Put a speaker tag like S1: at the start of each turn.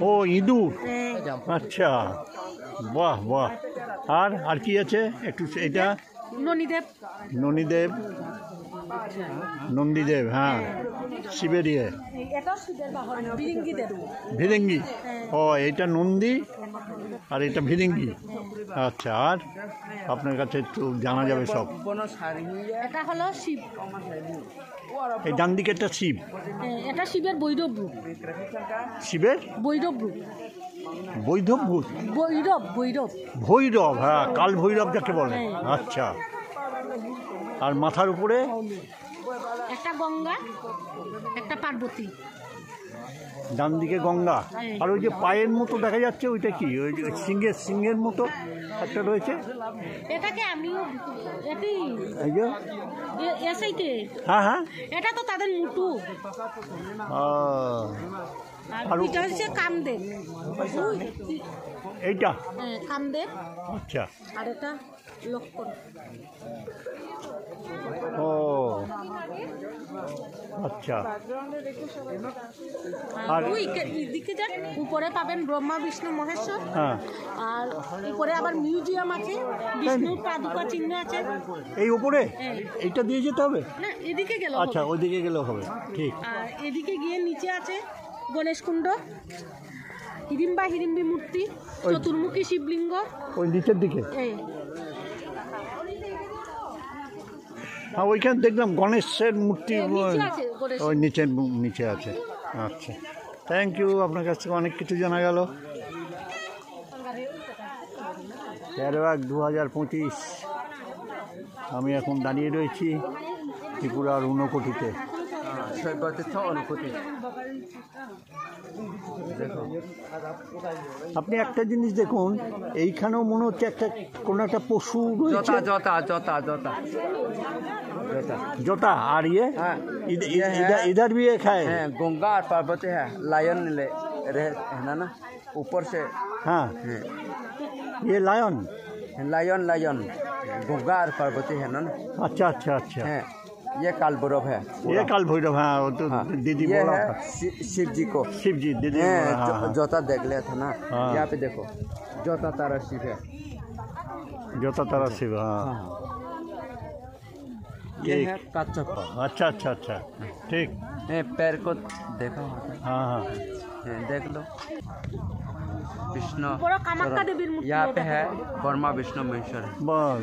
S1: ও ইঁদুর, আচ্ছা, বাহ বাহ। আর কি আছে একটু এটা?
S2: ননীদেব।
S1: ননীদেব, নন্দীদেব, হ্যাঁ, শিবের ইয়ে, ভিরিঙ্গি। ও এইটা নন্দী আর এটা ভিরিঙ্গি। আচ্ছা, আর আপনার কাছে একটু জানা যাবে সব।
S2: এটা হলো শিব,
S1: এই ডান দিকে একটা শিব,
S2: এটা শিবের বৈরব রূপ।
S1: শিবের
S2: বৈরব রূপ,
S1: বৈধব ভূত,
S2: বৈরব বৈরব
S1: ভৈরব, হ্যাঁ, কাল ভৈরব যাকে বলে। আচ্ছা, আর মাথার উপরে
S2: একটা গঙ্গা, একটা পার্বতী।
S1: ডান দিকে গঙ্গা, আর ওই যে পায়ের মতো দেখা যাচ্ছে ওইটা কি? ওই যে সিংহের মতো একটা রয়েছে,
S2: এটাকে আমিও এটি
S1: এই যে
S2: এসেইতে,
S1: হ্যাঁ হ্যাঁ,
S2: এটা তো তাদের মুটু। আর এটা হচ্ছে কামদেব,
S1: এইটা
S2: কামদেব।
S1: আচ্ছা,
S2: আর এটা লক্ষণ।
S1: ও আচ্ছা।
S2: আর এদিকে যান, উপরে পাবেন ব্রহ্মা বিষ্ণু মহেশ্বর।
S1: হ্যাঁ,
S2: আর উপরে আবার মিউজিয়াম আছে, বিষ্ণুর পাদুকা চিহ্ন আছে।
S1: এই উপরে এইটা দিয়ে যেতে হবে
S2: না, এদিকে গেল।
S1: আচ্ছা, ওইদিকে গেলেও হবে, ঠিক।
S2: আর এদিকে গিয়ে নিচে আছে গণেশ কুণ্ড, হিড়িম্বা হিড়িম্বি মূর্তি, চতুর্মুখী শিবলিঙ্গ
S1: ওই নিচের দিকে।
S2: এই
S1: হ্যাঁ, ওইখানে দেখলাম গণেশের মূর্তি,
S2: নিচে আছে গণেশ।
S1: ওই নিচে আছে। আচ্ছা, থ্যাংক ইউ, আপনার কাছ থেকে অনেক কিছু জানা গেল। 13/1/2025 আমি এখন দাঁড়িয়ে রয়েছি ত্রিপুরার ঊনকোটিতে। আপনি একটা জিনিস দেখুন, এইখানেও মনে হচ্ছে একটা কোনো একটা পশু রয়েছে। जोता और ये इधर भी एक है,
S3: गंगा और पार्वती है, लायन है ना ऊपर से।
S1: हाँ, ये लायन
S3: गंगा और पार्वती है ना।
S1: अच्छा अच्छा अच्छा,
S3: ये काल भैरव है,
S1: ये काल भैरव। हाँ, वो तो दीदी
S3: ये
S1: बोला
S3: है
S1: था।
S3: शिव जी को,
S1: शिव जी दीदी
S3: जोता देख लिया था ना। यहाँ पे देखो, जोता तारा शिव है,
S1: जोता तारा शिव। हाँ,
S3: ये है कच्छप।
S1: अच्छा अच्छा अच्छा, ठीक।
S3: पैर को देखो,
S1: हाँ हाँ,
S3: देख लो। विष्णु
S2: कामाख्या देवीर मूर्ति
S3: यहाँ पे है, ब्रह्मा विष्णु महेश्वर।
S1: बस